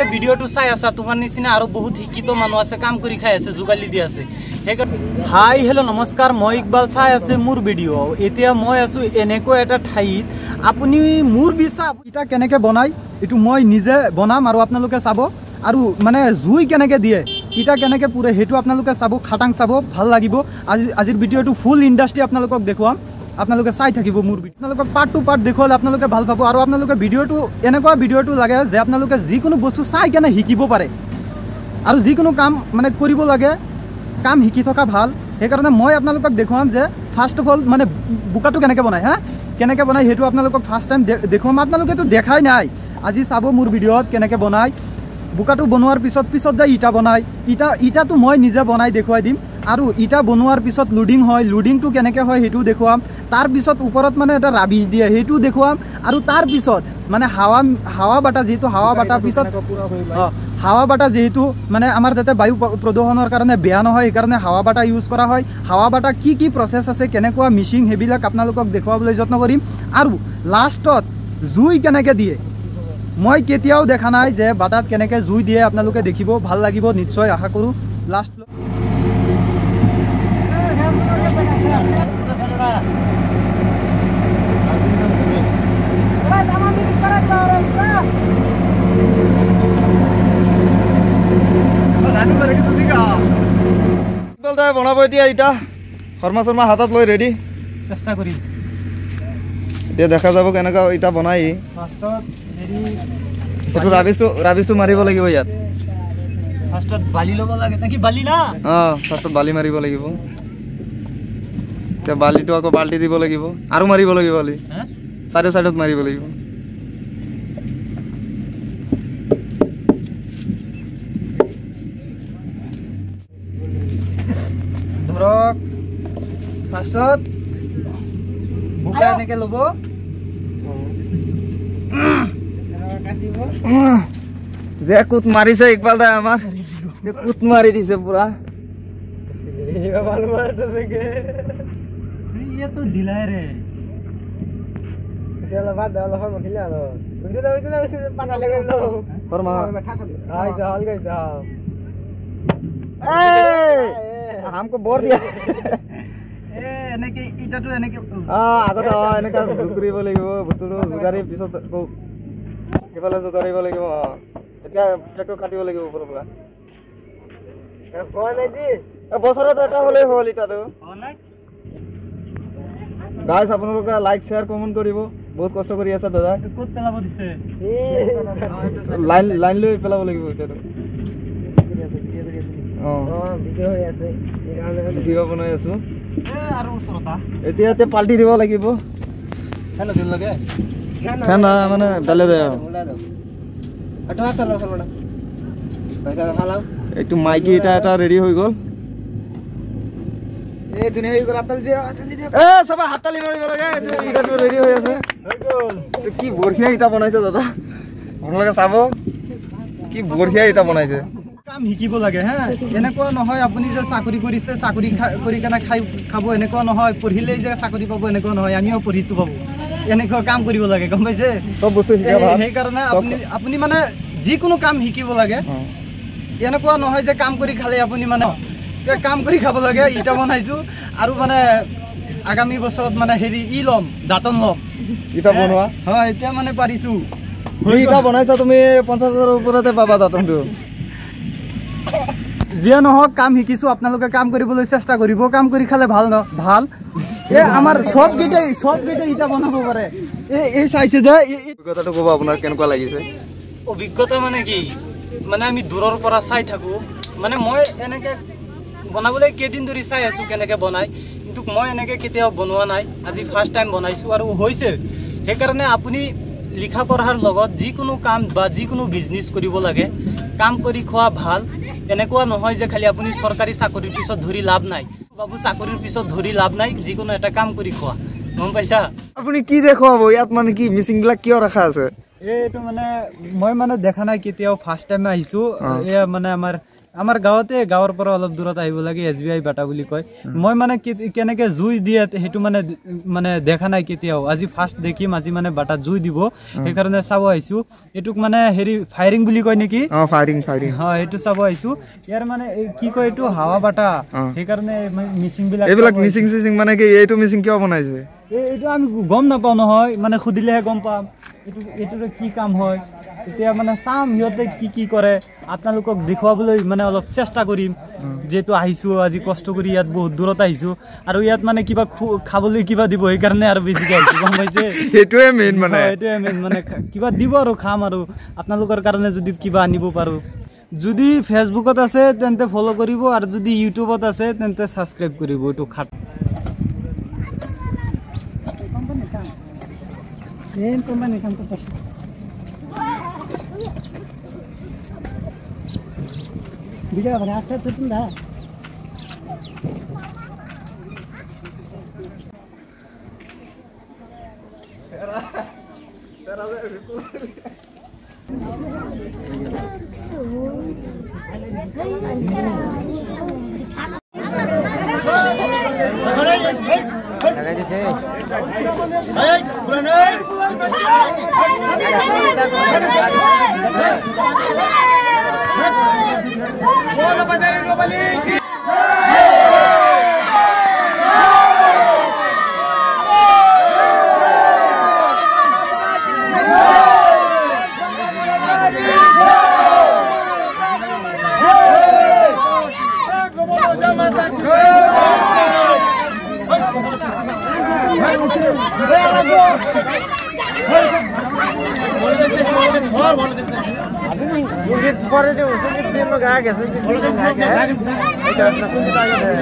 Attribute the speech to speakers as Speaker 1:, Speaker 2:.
Speaker 1: যে ভিডিওটো চাই আছা তোমাৰ নিচিনা আৰু বহুত শিক্ষিত মানুহ আছে কাম কৰি খাই আছে যোগালি দি আছে হাই হেল্ল' নমস্কাৰ মই ইকবাল চাই আছে মোৰ ভিডিঅ' এতিয়া মই আছো এনেকৈ এটা ঠাইত আপুনি মোৰ বিশ্বাস ইটা কেনেকৈ বনাই এইটো মই নিজে বনাম আৰু আপোনালোকে চাব আৰু মানে জুই কেনেকৈ দিয়ে ইটা কেনেকৈ পুৰে সেইটো আপোনালোকে চাব খাটাং চাব ভাল লাগিব আজিৰ ভিডিঅ'টো ফুল ইণ্ডাষ্ট্ৰি আপোনালোকক দেখুৱাম আপোনালোকে চাই থাকিব মোৰ আপোনালোকক পাৰ্ট টু পাৰ্ট দেখুৱালে আপোনালোকে ভাল পাব আৰু আপোনালোকে ভিডিঅ'টো এনেকুৱা ভিডিঅ'টো লাগে যে আপোনালোকে যিকোনো বস্তু চাই কেনে শিকিব পাৰে আৰু যিকোনো কাম মানে কৰিব লাগে কাম শিকি থকা ভাল সেইকাৰণে মই আপোনালোকক দেখুৱাম যে ফাৰ্ষ্ট অফ অল মানে বোকাটো কেনেকৈ বনায় হা কেনেকৈ বনায় সেইটো আপোনালোকক ফাৰ্ষ্ট টাইম দেখুৱাম আপোনালোকেতো দেখাই নাই আজি চাব মোৰ ভিডিঅ'ত কেনেকৈ বনায় বোকাটো বনোৱাৰ পিছত যে ইটা বনায় ইটাটো মই নিজে বনাই দেখুৱাই দিম আৰু ইটা বনোৱাৰ পিছত লোডিং হয় লোডিংটো কেনেকৈ হয় সেইটোও দেখুৱাম তাৰপিছত ওপৰত মানে এটা ৰাবিছ দিয়ে সেইটোও দেখুৱাম আৰু তাৰপিছত মানে হাৱা বাটা যিহেতু হাৱা বাটাৰ পিছত হাৱা বাটা যেহেতু মানে আমাৰ যাতে বায়ু প্ৰদূষণৰ কাৰণে বেয়া নহয় সেইকাৰণে হাৱা বাটা ইউজ কৰা হয় হাৱা বাটা কি প্ৰচেছ আছে কেনেকুৱা মিচিং সেইবিলাক আপোনালোকক দেখুৱাবলৈ যত্ন কৰিম আৰু লাষ্টত জুই কেনেকৈ দিয়ে মই কেতিয়াও দেখা নাই যে বাটাত কেনেকৈ জুই দিয়ে আপোনালোকে দেখিব ভাল লাগিব নিশ্চয় আশা কৰোঁ লাষ্ট
Speaker 2: বনাব এতিয়া ইটা শৰ্মা হাতত লৈ ৰেডি
Speaker 1: চেষ্টা কৰিম
Speaker 2: এতিয়া দেখা যাব কেনেকুৱা ইটা বনাই এইটো ৰাবিছটো মাৰিব লাগিব ইয়াত
Speaker 1: ফাৰ্ষ্টত বালি ল'ব লাগে নেকি বালি না
Speaker 2: ফাৰ্ষ্টত বালি মাৰিব লাগিব এতিয়া বালিটো আকৌ বাল্টি দিব লাগিব আৰু মাৰিব লাগিব বালি চাইডত মাৰিব লাগিব
Speaker 1: ধৰক ফাৰ্ষ্টত বোকা এনেকৈ ল'ব
Speaker 2: যে কুট মাৰিছে ইকবাল দাই আমাৰ কুট মাৰি দিছে পুৰা हमको बोर दिया
Speaker 1: এনেকৈ ইটাটো এনেকৈ
Speaker 2: আগতে এনেকৈ জুকৰিব লাগিব বস্তুটো জুকাৰি পিছত কিফালে জুকাৰিব লাগিব এতিয়া ট্ৰেক্টৰ কাটিব লাগিব ওপৰৰ পৰা বছৰত এটা হ'লেই হ'ল ইটাটো গাইজ আপোনালোকে লাইক শ্বেয়াৰ কমেণ্ট কৰিব বহুত কষ্ট কৰি আছে দাদা
Speaker 1: ক'ত পেলাব দিছে
Speaker 2: লাইন লৈ পেলাব লাগিব ইটাটো ভিডিঅ' বনাই আছো এতিয়া পাল্টি দিব লাগিব মানে ডালে দে এইটো মাইকী এটা ৰেডি হৈ গ'ল হাততালি মাৰিব লাগে ইটাটো ৰেডি হৈ আছে কি বঢ়িয়া ইটা বনাইছে দাদা আপোনালোকে চাব কি বঢ়িয়া ইটা বনাইছে
Speaker 1: কাম শিকিব লাগে হা এনেকুৱা নহয় আপুনি যে চাকৰি কৰিছে চাকৰি কৰি কেনে খাব এনেকুৱা নহয় পঢ়িলেই যে চাকৰি পাব এনেকুৱা নহয় আমিও পঢ়িছোঁ পাব এনেকুৱা কাম কৰিব লাগে গম পাইছে
Speaker 2: চব বস্তু
Speaker 1: সেইকাৰণে আপুনি মানে যিকোনো কাম শিকিব লাগে এনেকুৱা নহয় যে কাম কৰি খালে আপুনি মানে কাম কৰি খাব লাগে ইটা বনাইছোঁ আৰু মানে আগামী বছৰত মানে হেৰি ল'ম দাঁতন ল'ম
Speaker 2: ইটা বনোৱা
Speaker 1: হয় এতিয়া মানে পাৰিছোঁ
Speaker 2: ইটা বনাইছা তুমি 50,000 ওপৰতে পাবা দাঁতনটো
Speaker 1: যিয়ে নহওক কাম শিকিছোঁ আপোনালোকে কাম কৰিবলৈ চেষ্টা কৰিব কাম কৰি খালে ভাল আমাৰ চবকেইটাই ইটা বনাব পাৰে এই চাইছে যে
Speaker 2: অভিজ্ঞতাটো ক'ব আপোনাৰ কেনেকুৱা লাগিছে
Speaker 1: অভিজ্ঞতা মানে কি মানে আমি দূৰৰ পৰা চাই থাকোঁ মানে মই এনেকৈ বনাবলৈ কেইদিন ধৰি চাই আছোঁ কেনেকৈ বনাই কিন্তু মই এনেকৈ কেতিয়াও বনোৱা নাই আজি ফাৰ্ষ্ট টাইম বনাইছোঁ আৰু হৈছে সেইকাৰণে আপুনি লিখা পঢ়াৰ লগত যিকোনো কাম বা যিকোনো বিজনেছ কৰিব লাগে কাম কৰি খোৱা ভাল এনেকুৱা নহয় যে খালি আপুনি চৰকাৰী চাকৰিৰ পিছত ধৰি লাভ নাই বাবু চাকৰিৰ পিছত ধৰি লাভ নাই যিকোনো এটা কাম কৰি খোৱা গম পাইছা
Speaker 2: আপুনি কি দেখুৱাব ইয়াত মানে কি মিচিংবিলাক কিয় ৰখা আছে
Speaker 1: এইটো মানে মই মানে দেখা নাই কেতিয়াও ফাৰ্ষ্ট টাইম আহিছোঁ এয়া মানে আমাৰ আমাৰ গাঁৱতে গাঁৱৰ পৰা অলপ দূৰত আহিব লাগে SBI বাটা বুলি কয় মই মানে কেনেকৈ জুই দিয়ে সেইটো মানে দেখা নাই কেতিয়াও আজি ফাৰ্ষ্ট দেখিম আজি মানে বাটা জুই দিব সেইকাৰণে চাব আহিছোঁ এইটোক মানে হেৰি ফায়াৰিং বুলি কয় নেকি
Speaker 2: ফায়াৰিং
Speaker 1: হয় এইটো চাব আহিছোঁ ইয়াৰ মানে কি কয় এইটো হাৱা বাটা সেইকাৰণে মিচিংবিলাক
Speaker 2: এইবিলাক মিচিং মানে কি এইটো মিচিং কিয় বনাইছে
Speaker 1: এইটো আমি গম নাপাওঁ নহয় মানে সুধিলেহে গম পাম এইটো কি কাম হয় এতিয়া মানে চাম সিহঁতে কি কৰে আপোনালোকক দেখুৱাবলৈ মানে অলপ চেষ্টা কৰিম যেহেতু আহিছোঁ আজি কষ্ট কৰি ইয়াত বহুত দূৰত আহিছোঁ আৰু ইয়াত মানে কিবা খাবলৈ কিবা দিব সেইকাৰণে আৰু বেছিকৈ আহিছোঁ গম পাইছে
Speaker 2: এইটোৱে মেইন মানে
Speaker 1: কিবা দিব আৰু খাম আৰু আপোনালোকৰ কাৰণে যদি কিবা আনিব পাৰোঁ যদি ফেচবুকত আছে তেন্তে ফ'ল' কৰিব আৰু যদি ইউটিউবত আছে তেন্তে ছাবস্ক্ৰাইব কৰিব এইটো খাট Same company kan tu pasti. Bisa berapa tu tu dah?
Speaker 3: Sungit for itu, sungit dia mengaga, sungit dia mengaga. Itu sungit aja deh.